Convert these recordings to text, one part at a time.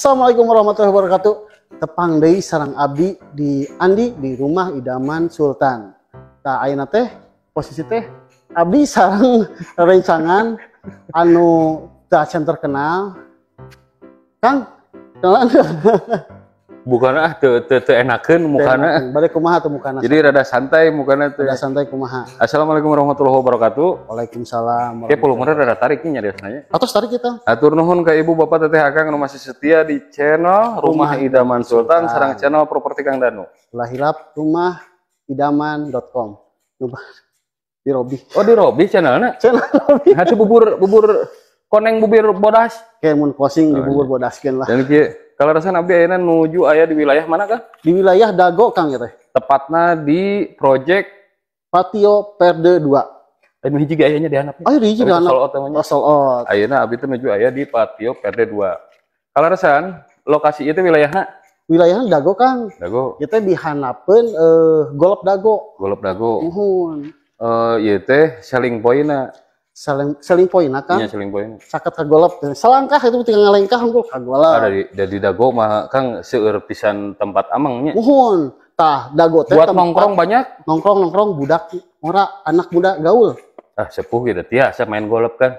Assalamualaikum warahmatullahi wabarakatuh. Tepang deui sareng abdi di Andi di rumah idaman Sultan. Tah ayeuna teh posisi teh abdi sareng rencangan anu teu terkenal. Kang, kenalan. Bukan teu enakeun mukana. Bade kumaha tuh mukana? Jadi rada santai mukana teh. Rada santai kumaha? Assalamualaikum warahmatullahi wabarakatuh. Waalaikumsalam. Oke, pulungna rada tariknya nyariosna. Atos tarik kita. Atur nuhun ka ibu bapak teteh akang anu masih setia di channel Rumah Idaman Sultan sareng channel properti Kang Danu. Lahilap rumah idaman.com. Di Robi. Oh, di Robi channelna. Channel Robi. Hati bubur koneng bubur bodas. Kayak mun closing di bubur bodaskeun lah. Dan kieu kalau rasan abdi ayeuna nuju aya di wilayah mana kah? Di wilayah Dago Kang ya teh. Tepatna di project Patio Perde 2. anu hiji ge ayanya di handap. Oh, di hiji di handap. Sold out. Ayeuna abdi teh nuju aya di Patio Perde 2. Kalau rasan lokasi itu wilayahna Dago Kang. Dago. Kita di hanapeun Golop Dago. Golop Dago. Nuhun. Ieu teh selling point-na. Selling point-na Kang. Iya, selling point. Saket ka golop. Selangkah itu tinggal ngalengkah hungkul ka golop. Dari Dago mah Kang seueur pisan tempat amangnya. Nuhun. Tah Dago teh buat nongkrong banyak. Nongkrong budak ora anak muda gaul. Ah, sepuh gitu tiasa main golop kan.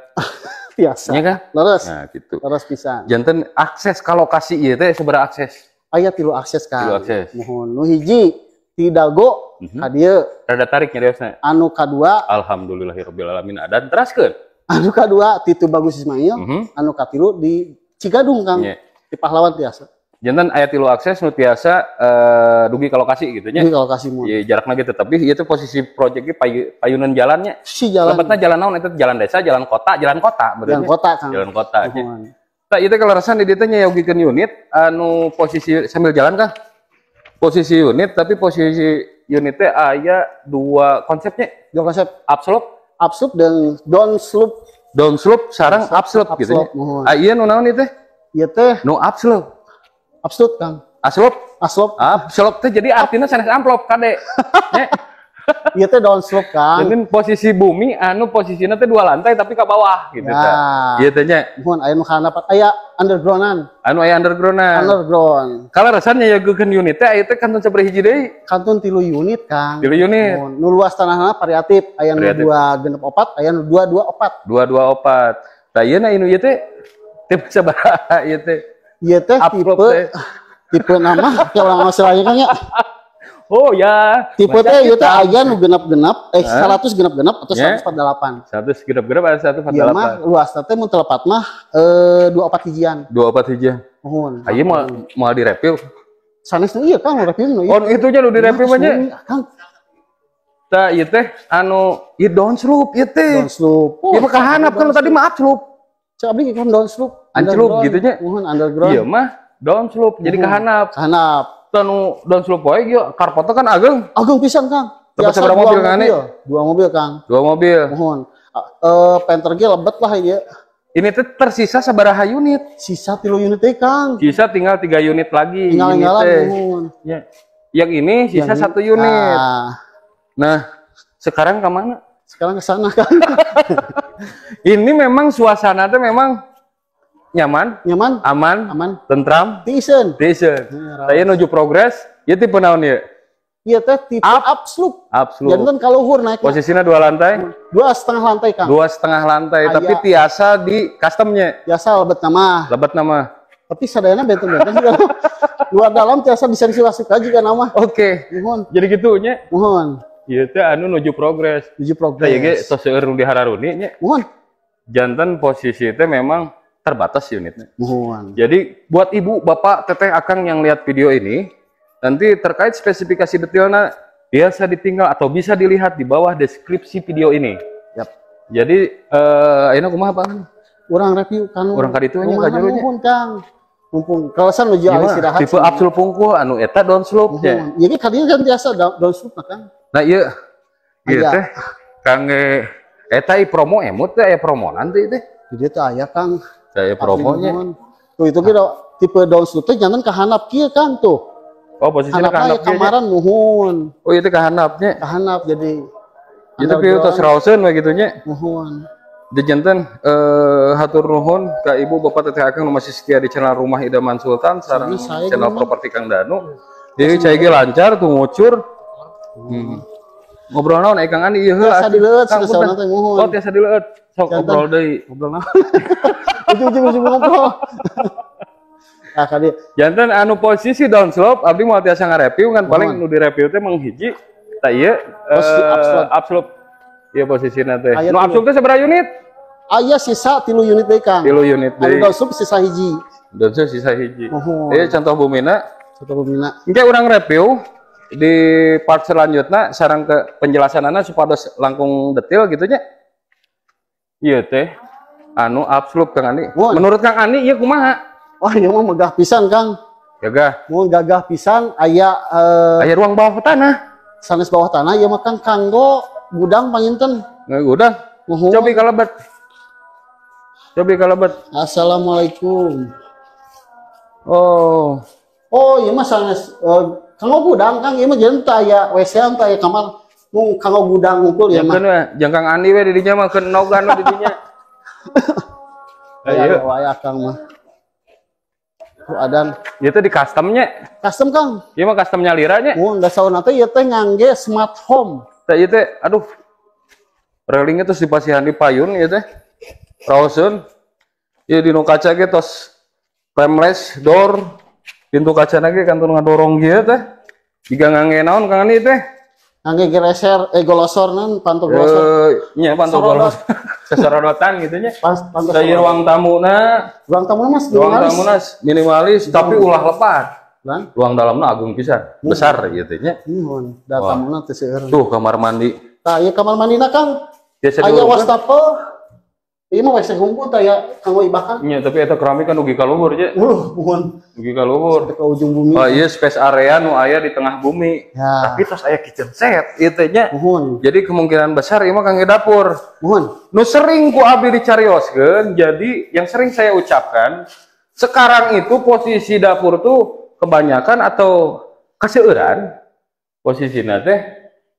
Biasa. Iya kan? Leres. Nah, gitu. Leres pisan. Janten akses ke lokasi ieu teh sabaraha akses? Aya 3 akses Kang. 3 akses. Nuhun. Nu hiji ti Dago ka dieu. Rada tarik nyariosna. Anu kadua alhamdulillahirabbil alamin adan teraskeun. Anu kadua ti Itu Bagus Ismail. Anu katilu di Cigadung Kang. Di Pahlawan tiasa. Janten aya 3 akses nu tiasa dugi ke lokasi gitu nya. Dugi ke lokasi mun. Ieu jarakna gitu tapi ieu teh posisi project ge payunan jalannya. Si jalan. Lebetna jalan naon eta jalan desa, jalan kota benernya. Jalan kota Kang. Jalan kota. Tah ieu teh kalarasan di dieu teh nyayogikeun unit anu posisi sambil jalan Kang. Posisi unit tapi posisi unit teh aya 2 konsepnya. 2 konsep. Upslope dan downslope. Downslope sareng upslope gitu nya. Ieu nu naon ieu teh? Ieu teh nu upslope. Upslope Kang. Upslope. Upslope teh jadi artinya sanes amplop kade. Nya. Ieu teh downslope Kang. Jadi posisi bumi anu posisinya teh 2 lantai tapi ke bawah gitu tah. Ieu teh nya. Mohon aya nu hanapat aya undergroundan. Anu aya undergroundan. Underground. Kalarasan nyayogekeun unit teh aya teh kantun sabaraha hiji deui? Kantun 3 unit Kang. 3 unit. Nu luas tanahna variatif, aya nu 264, aya nu 224. 224. Tah ieu ieu teh tipe sabaraha ieu teh? Ieu teh tipe nama kalau masalahnya Kang ya. Oh ya. Tipe teh ieu teh aya nu genep-genep 100 genep-genep atau 148. 100 genep-genep ada 148. Ieu mah luasna teh mun telepat mah 24 hijian. 24 hijian. Nuhun. Aya moal direview. Sanes nu ieu Kang review nu ieu. Oh itunya nu direview mah nya. Kang. Tah ieu teh anu ieu downslope ieu teh. Downslope. Ieu mah kahanap kan tadi mah upslope. Cek abdi kan downslope. Anclope gitu nya. Nuhun underground. Ieu mah downslope jadi kahanap. Kahanap. Tanu downslope wae ieu karpotna kan ageng. Ageng pisan Kang. Dapat sabaraha mobil kan ini? 2 mobil Kang. 2 mobil. Nuhun. Penter ge lebet lah ieu. Ini tuh tersisa sabaraha unit? Sisa 3 unit teh Kang. Sisa tinggal 3 unit lagi. Tinggal-tinggalan nuhun. Ya. Yang ini sisa 1 unit. Nah, sekarang ke mana? Sekarang ke sana Kang. Ini memang suasana tuh memang nyaman, aman, tentram, decent. Saya nuju progres, ieu tipe naon ieu? Ieu teh tipe upslope. Janten ka luhur naik. Posisinya 2 lantai? 2,5 lantai Kang. 2,5 lantai, tapi tiasa di customnya. Tiasa lebet nama. Tapi sadayana benten-benten juga. Luar dalam tiasa bisa disilasukan juga nama. Oke. Jadi gitu nya. Mohon. Ieu teh anu nuju progres. Tah ieu ge tos seueur nu dihararuni nya. Mohon. Janten posisi teh memang terbatas unitnya. Mohon. Jadi buat ibu, bapak, teteh, akang yang lihat video ini, nanti terkait spesifikasi detailnya biasa ditinggal atau bisa dilihat di bawah deskripsi video ini. Yap. Jadi ayeuna kumaha Pak? Urang review kan. Urang ka ditu nya ka jero nya. Nuhun Kang. Mumpung kalasan nuju alis istirahat. Tipe upslope pungkuh anu eta downslope nya. Ieu ge kadieu kan biasa downslope Kang. Nah ieu teh kangge eta promo emut teh aya promonan teh teh. Jadi teh aya Kang. Saya promonya. Tuh itu kira tipe downslope teh jangan kahanap kieu Kang tuh. Oh posisinya kahanap kamaran nuhun. Oh itu kahanapnya. Kahanap jadi. Itu pieu tos rauseun we kitu nya. Nuhun. Janten hatur nuhun ka Ibu Bapak Teteh Akang nu masih setia di channel Rumah Idaman Sultan sareng channel Properti Kang Danu. Jadi cai ge lancar tuh ngucur. Ngobrol naon Kang Andi ieu heuh. Tiasa dileut sanesana teh muhun. Oh tiasa dileut. Sok ngobrol deui. Ngobrol naon? Ujung-ujung ngobrol. Ah kali. Janten anu posisi downslope abdi moal tiasa ngareview kan paling nu direview teh menghiji. Tah ieu upslope. Ieu posisina teh. Nu upslope teh sabaraha unit? Aya sisa 3 unit deui Kang. 3 unit deui. Anu downslope sisa hiji. Downslope sisa hiji. Ieu contoh bumina. Contoh bumina. Engke urang review di part selanjutnya sarang ke penjelasanana supados langkung detail gitu nya. Ieu teh anu upslope Kang Andi. Menurut Kang Andi ieu kumaha? Wah, ieu mah megah pisan Kang. Gagah. Mun gagah pisan aya aya ruang bawah tanah. Sanes bawah tanah ieu mah Kang kanggo gudang panginten. Gudang. Cobi kalebet. Cobi kalebet. Assalamualaikum. Oh. Oh, ieu mah sanes kanggo gudang Kang, ieu mah jeung teu aya WC teu aya kamar. Mung kanggo gudang ngumpul ya mah. Jeung Kang Andi we di dinya mah keun nogan di dinya. Aya aya Kang mah. Tuh adan. Ieu teh di custom-nya. Custom Kang. Ieu mah custom-nya liranya. Mun da sauna teh ieu teh ngangge smart home. Teh ieu teh aduh. Railingnya terus dipasihan di payun ieu teh. Raoseun. Ieu di nu kaca ge tos frameless door. Pintu kacana ge kantun ngadorong ieu teh. Jiga ngangge naon Kang Andi teh? Ngangge gereser golosor nan pantul golosor. Nya pantul golosor. Sesorodotan gitu nya. Pantul Dari ruang tamuna. Ruang tamuna Mas Ruang tamuna minimalis tapi ulah lepat. Lan Ruang dalamna agung pisan. Besar ieu teh nya. Mun da tamuna teh seueur. Tuh kamar mandi. Tah ieu kamar mandina Kang. Aya wastafel. Ieu mah WC hungkul teh ya kanggo ibakan. Nya tapi eta keramik kan ugi ka luhur nya. Muhun. Ugi ka luhur. Ke ujung bumi. Oh iya space area nu aya di tengah bumi. Ya. Tapi terus aya kitchen set ieu teh nya. Muhun. Jadi kemungkinan besar ieu mah kangge dapur. Muhun. Nu sering ku abdi dicarioskeun, jadi yang sering saya ucapkan, sekarang itu posisi dapur tuh kebanyakan atau kaseueuran posisina teh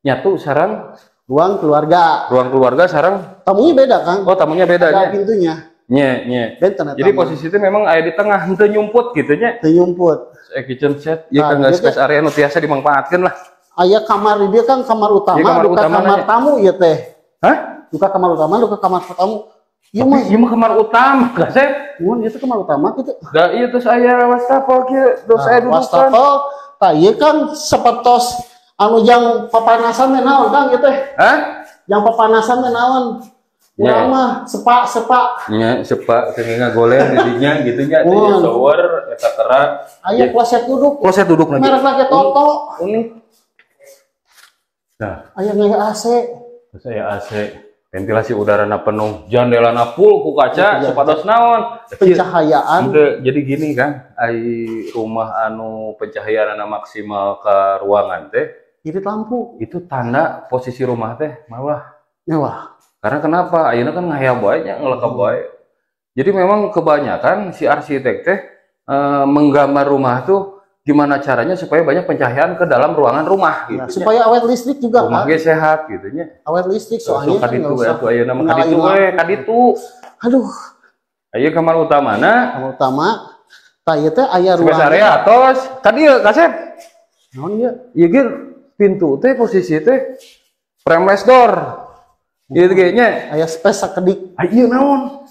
nyatu sareng Ruang keluarga. ruang keluarga sareng Tamunya beda Kang. oh tamunya beda Ada nya. pintunya. Nye. Benten Jadi posisi itu memang aya di tengah henteu nyumput gitu nya. teu nyumput. Kitchen set ieu Nah, kangge dia space area nu tiasa dimangpaatkeun lah. Aya kamar di dia kan kamar utama, Iya, kamar duka utama kamar nanya. tamu ieu teh. Hah? Duka kamar utama, duka kamar tamu. Ieu Tapi mah ieu mah kamar utama gak sih? mun ieu teh kamar utama kitu. Da ieu terus aya wastafel kieu, terus aya dudukan. Wastafel, tah ieu kan sepetos anu jang papanasan teh naon Kang ieu teh? Hah? Yang papanasan teh naon? Ya. Urang mah sepak. Nya sepak teu ngagolen di dinya gitu nya teh Oh. shower eta kerak. Aya kloset duduk. Kloset duduk lagi. Merek lagi Toto. Unik. Nah, Aya ngeuh AC. terus saya AC, ventilasi udarana penuh, jandelana full ku kaca, Iya. supados naon? Pencahayaan. Jadi gini kan, ai rumah anu pencahayaanna maksimal ke ruangan teh, Irit lampu. itu tanda posisi rumah teh mewah. Mewah. Karena kenapa? Ayeuna kan ngahayam bae nya, ngelekep bae. Jadi memang kebanyakan si arsitek teh menggambar rumah tuh gimana caranya supaya banyak pencahayaan ke dalam ruangan rumah gitu. Nah, supaya awet listrik juga rumah kan. ge sehat gitu nya. Awet listrik Soalnya soalnya kan kaditu nggak we usah atuh ayeuna mah nyalain kaditu we, lampu. kaditu. Aduh, Aya kamar utamana, kamar utama. Tah ieu teh aya space ruangan. area atos. Ka dieu kasep. Naon ieu? Ieu ge pintu teh posisi teh frameless door. Ieu ge nya. Aya space sakedik. Ah ieu naon?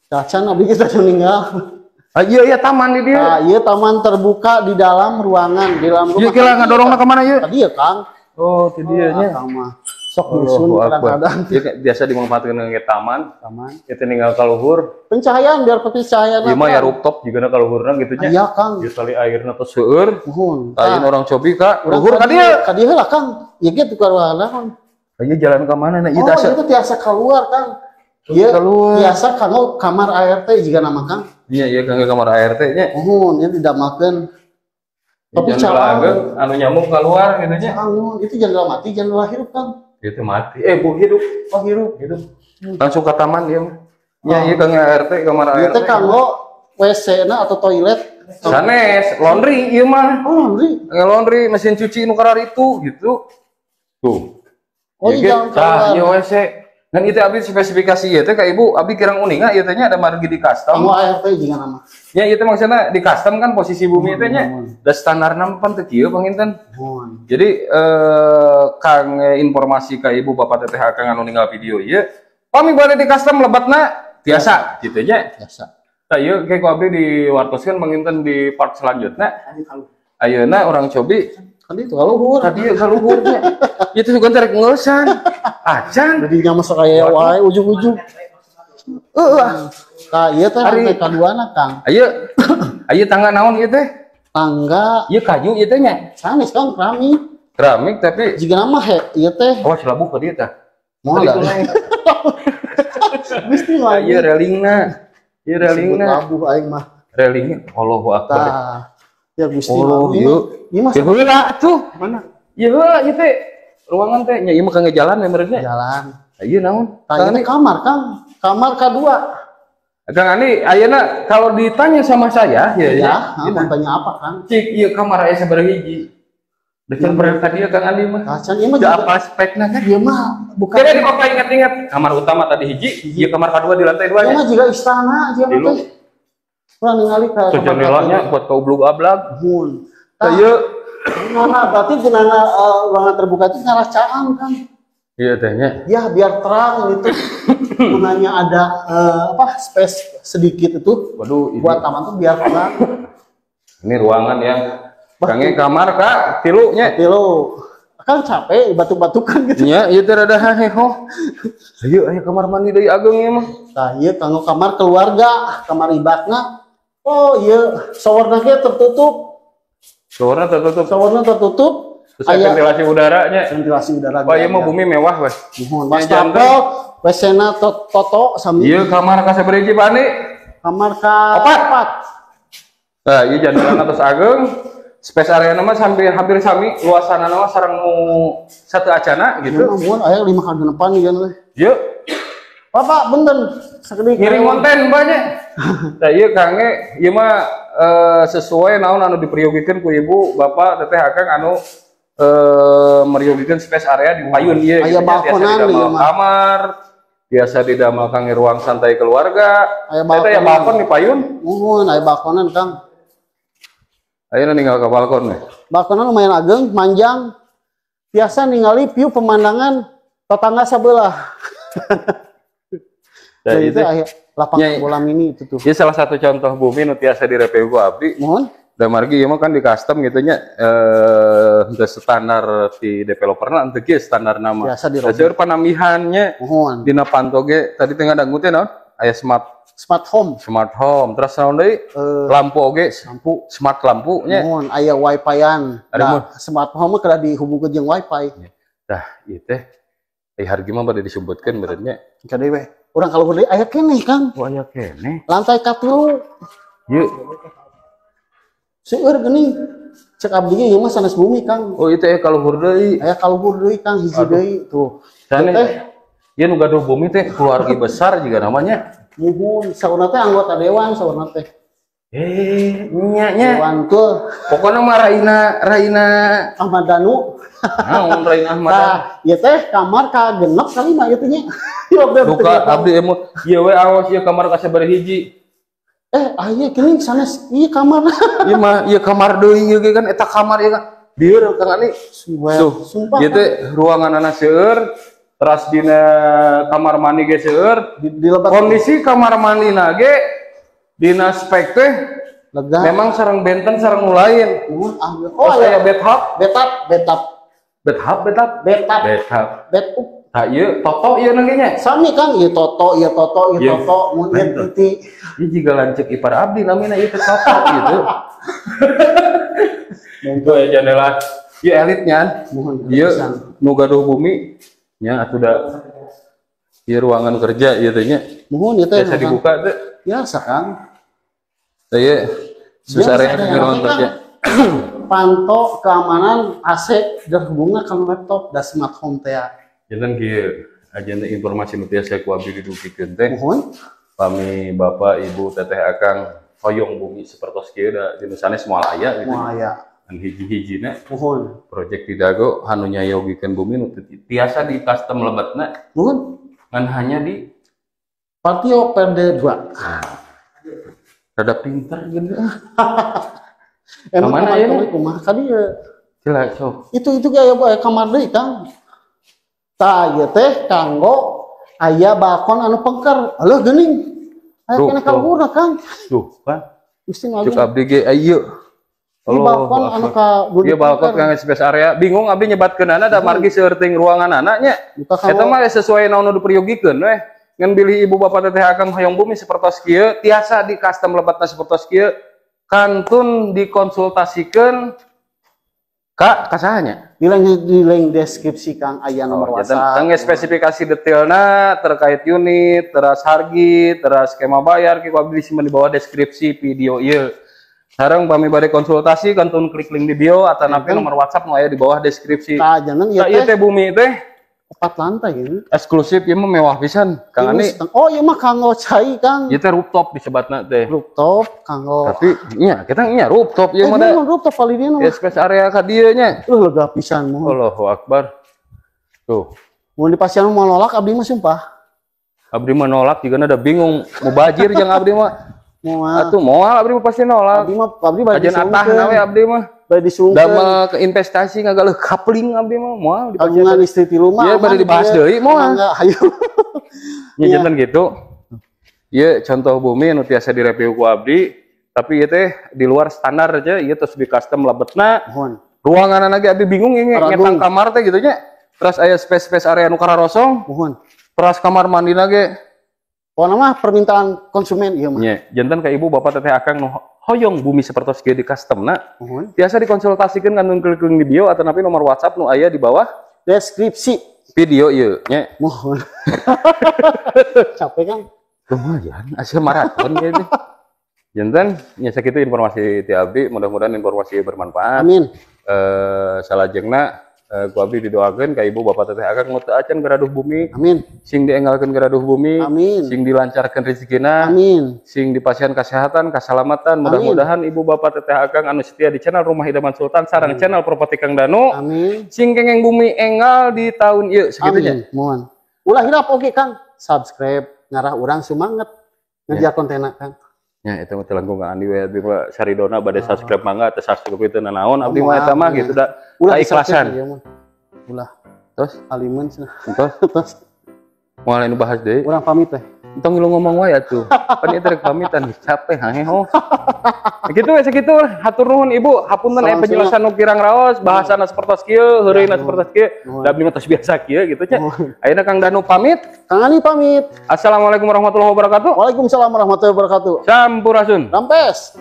Cacan abdi kita meninggal. Ah ieu aya taman di dieu. Nah, ieu taman terbuka di dalam ruangan, di dalam rumah. Ieu kira ngadorongna ka mana ieu? Tadi ya, Kang. Oh, ti dieu nya. Kang mah sok nyusun kadang-kadang. Ieu biasa dimanfaatkeun ke taman. Taman. Itu ninggal ka luhur. Pencahayaan biar pencahayaan. Ieu mah ya rooftop jigana ka luhurna gitu nya. Iya, Kang. Ieu tali airna teh seueur. Muhun. Ayeuna orang cobi ka Urang luhur ka dieu. Ka dieu lah, Kang. Ieu ge tukar naon? Ieu jalan ka mana? Ieu Oh, tasa. itu tiasa keluar, Kang. Ieu Keluar. biasa kanggo kamar ART juga nama Kang. Iya, iya kangge kamar ART nya. Muhun, ieu didamakeun. Tapi Jendela cara anu nyamuk keluar gitu nya. Kang, itu jendela mati, jendela hidup, Kang. Itu mati. Bu hidup. Oh, hidup. Hidup. Langsung ke taman dia mah. Ya, iya kangge ART, kamar Ieu ART. teh kanggo WC-na atau toilet. Sanes, laundry ieu mah. Oh, laundry. Laundry, mesin cuci nu karar itu gitu. Tuh. Oh, iya, jangan keluar. Ieu WC. Dan itu abdi spesifikasi ieu teh ka ibu abdi kirang uninga ieu teh nya ada margi di custom. Kamu ART juga nama. Ya itu maksudnya di custom kan posisi bumi itu nya. Da standarna pan teu kieu panginten. Jadi kang informasi ka ibu bapak teteh akang anu ninggal video ieu, pami bade di custom lebatna biasa gitu nya. Biasa. Tah ieu ke ku abdi diwartoskeun panginten di part selanjutnya. Ayeuna orang cobi Kan itu kaluhur. tadi kaluhur nya. Ieu teh sugan rek ngeusan. Acan. Jadi nya masuk aya wae ujung-ujung. Ka ieu teh Ari. anu kaduana Kang. Ayeuna tangga naon ieu teh? Tangga Ieu kayu ieu teh nya. sanes Kang keramik. Keramik tapi Jika nama ieu teh oh celabu ka dieu tah. moal da. Mesti lah. Ieu relingna. Ieu relingna. Labuh aing mah. Relingnya Allahu Akbar. Tah. Ya Gusti Oh, Allah. ieu. Ieu mah Ya heula tuh. mana? Ya heula ieu teh ruangan teh nya ieu mah kangge jalan ya meureunnya. Jalan. Ieu naon? Tanya kamar Kang. Kamar kedua. Kang Ani, ayeuna kalau ditanya sama saya, Ya, mau tanya apa Kang? cik ieu kamar aya sabaraha hiji? Decan berat tadi ya Kang Ani mah. Kacan ieu mah Da juga. apa spekna kan? Ieu mah bukan. Kira di Bapak ingat-ingat, kamar utama tadi hiji, ieu kamar kedua di lantai 2 Ieu nya. mah juga istana ieu mah Tilu. teh. Kurang ningali ka Tuh jendelanya buat kau ablak. Mun. Ieu Nah, berarti gunana ruangan terbuka itu ngarah caang Kang. ieu teh nya. Ya biar terang gitu. Gunanya ada space sedikit itu Waduh, ini, buat taman tuh biar terang. ini ruangan yang kange kamar Kak, tilu nya. Tapi lo kan capek batuk-batukan gitu. Nya ieu teh rada haheho. Ayo kamar mandi deui ageng ieu mah. Nah, iya kanggo kamar keluarga, kamar ibadna. Oh iya, showerna ge tertutup. Showerna tertutup. Showerna tertutup. Terus ada ventilasi udaranya. Ventilasi udara. Pak, ieu mah bumi mewah weh. Mohon wastafel, WC-na toto sami. Ieu kamar ka sabaraha hiji Pak Andi? Kamar ka Opat. 4. Nah, ieu jandalan atas ageng. Space area nama hampir sami, luasan nama sarang nu satu acana gitu. Mohon aya 5 ka depan ieu teh. Yuk, Bapak benten sakeudeuk ngirim konten banyak. Nah, ieu kange, ieu mah sesuai naon anu dipriogikeun ku ibu, bapak, teteh akang anu meriogikeun space area di payun ieu. Aya balkonan ieu mah. Kamar, biasa didamel kange ruang santai keluarga. Aya Eta ya balkon di payun. Mohon aya balkonan Kang. Ayeuna ninggal ke balkon we. Balkonnya lumayan ageng, panjang. Biasa ningali view pemandangan tetangga sebelah. Nah, Jadi itu aya lapangan Nyai. bola mini itu tuh. Ieu salah satu contoh bumi nu tiasa direview ku abdi. Mohon. Da margi ieu mah kan di custom gitu nya teu standar ti developerna teu kieu standar nama. Biasa dirobek. Seueur panambihannya Mohon. dina panto ge tadi teh ngadangu teh naon? Aya Smart home. smart home. Terus naon deui? Lampu oge Lampu. smart lampu nya. Mohon aya wifi-an. Ada mohon. Smart home kada dihubungkeun jeung wifi. Tah ieu teh hargi mah bade disebutkeun beureunya nya. Kada we. Urang kalau deui aya keneh Kang. Oh aya keneh. Lantai ka-3. Ieu. Seueur geuning. Cek abdi ge ieu mah sanes bumi Kang. Oh ieu teh kaluhur deui. Aya kaluhur deui Kang hiji deui tuh. Sana ieu nu gaduh bumi teh keluarga besar juga namanya. Mohon saurna teh anggota dewan saurna teh. Nya. Dewan tuh Pokoknya mah Raina Ahmad Danu. naon Raina Ahmad. Nah, ieu teh kamar ka genep kali mah ieu teh nya. Duka abdi emu ieu we awas ieu kamar ka sabaraha hiji. Ieu geuning sanes ieu kamar. Ieu mah ieu kamar deui ieu ge kan eta kamar ieu kan. Dieu Kang Ani. Tuh, Sumpah. ieu teh ruanganna seueur, teras dina kamar mandi ge seueur. Di lebat Kondisi kamar mandina ge dina spek teh lega. memang sareng benten sareng nu lain. Oh, Aya aya bathtub, betap. bathtub. Tah ieu toto ieu nang nya. Sami Kang, ieu toto, Iya. mun ieu titi. Ieu jiga lanceuk ipar abdi namina ieu teh toto gitu. Monggo ya jendela. Ieu elitnya. Mohon Ieu pisan. nu gaduh bumi nya atuh da ieu ruangan kerja ieu teh nya. Mohon ieu teh. Biasa dibuka teh. Biasa Kang. Teh ieu susare Biasa, ruangan Kang. kerja. Panto keamanan AC terhubungna ka laptop da smart home teh. Janten kieu agenda informasi nu tiasa ku abdi didugikeun teh. Mohon. Kami bapak ibu teteh akang hoyong bumi sapertos kieu da dina sanes moal aya gitu. Moal aya. An hiji-hijina Mohon. project di dago anu nyayogikeun bumi nu tiasa di custom lebatna Mohon. Kan hanya di Patio Perde 2. rada pinter gitu. Emang Kemana ya, nih? Kumaha kadi ya. Gila, so. Itu kayak kamar deui Kang. Tah ieu teh kanggo aya balkon anu pengker. Heuh geuning. Aya Duh, kena kalurna Kang. Tuh, kan. Gusti Cuk ngajeng. abdi ge ayeuna. Di balkon anu ka Ieu balkon kang space area. Bingung abdi nyebatkeunana da margi seueuting ruangan anaknya. Eta mah sesuai naon nu diperyogikeun we. Ngan bilih ibu bapak teteh akang hoyong bumi sapertos kieu, tiasa di custom lebatna sapertos kieu, kantun dikonsultasikeun ka kasahanya. di link deskripsi Kang aya nomor WhatsApp. Tang spesifikasi detailna terkait unit, teras hargi, teras skema bayar kieu abdi disimpen di bawah deskripsi video ieu. Sareng pami bade konsultasi kantun klik link di bio atau napi nomor WhatsApp nu aya di bawah deskripsi. Kajanan Nah, ieu teh bumi teh 4 lantai gitu. eksklusif ieu mah mewah pisan. Kang Ani. Oh, ieu mah kanggo cai Kang. Ieu teh rooftop disebutna teh. Rooftop kanggo. Tapi nya kita nya rooftop ieu mah da. Rooftop validnya mah. Space area ka dieu nya. Lega pisan mohon. Allahu Akbar. Tuh. Mun dipasieun mau nolak abdi mah sumpah. Abdi mah nolak juga ada bingung mau bajir jeung abdi mah. Moal. Atuh moal abdi mah pasti nolak. Abdi bade Ajen atah nawe abdi mah. Bade disungkeun. Damel ke investasi ngagaleuh coupling abdi mah moal Kagungan istri ti rumah. Iya bade dibahas deui moal. Hayu. Nya janten gitu. Ieu contoh bumi anu tiasa direview ku abdi, tapi ieu teh di luar standar aja, ieu terus di custom labetna. Mohon. Ruangan lagi abdi bingung ini ngetang kamar teh gitu nya. Terus aya space area nu kararosong. Mohon. Terus kamar mandi lagi. Pokona mah permintaan konsumen ieu mah. Nya, janten ka ibu bapak teteh akang nu hoyong bumi sapertos kieu di customna. Mohon. Biasa dikonsultasikeun kantun klik di bio atau napi nomor WhatsApp nu aya di bawah Deskripsi. video ieu nya. Mohon. Capek Kang. Lumayan, hasil maraton gitu. Janten, nya sakitu informasi ti abdi, mudah-mudahan informasi bermanfaat. Amin. Salajengna ku abdi didoakeun ka ibu bapak teteh akang nu teu acan garaduh bumi, Amin. sing dienggalkeun garaduh bumi, Amin. sing dilancarkeun rezekina, Amin. sing dipasihan kesehatan, keselamatan. Mudah-mudahan ibu bapak teteh akang anu setia di channel Rumah Idaman Sultan sareng channel Properti Kang Danu. Amin. Sing kengeng bumi enggal di tahun ieu sagitunya. Amin. Mohon. Ulah hirap oke Kang. Subscribe ngarah urang semangat ngejar kontenna Kang. Ya itu mah telangkung Kang Andi we abdi mah saridona bade subscribe mangga teu subscribe itu nanaon abdi mah eta mah gitu da keikhlasan. Ulah Terus alimun cenah. terus moal anu bahas deui. Urang pamit teh. Entong lu ngomong wae atuh. Pan ieu teh pamitan capek haheho. Kitu we sakitu hatur nuhun Ibu, hapunten aya penjelasan nu kirang raos, bahasana sapertos kieu, heureuna sapertos kieu. Da abdi mah tos biasa kieu gitu nya. Ayeuna Kang Danu pamit. Kang Ani pamit. Assalamualaikum warahmatullahi wabarakatuh. Waalaikumsalam warahmatullahi wabarakatuh. Sampurasun. Rampes.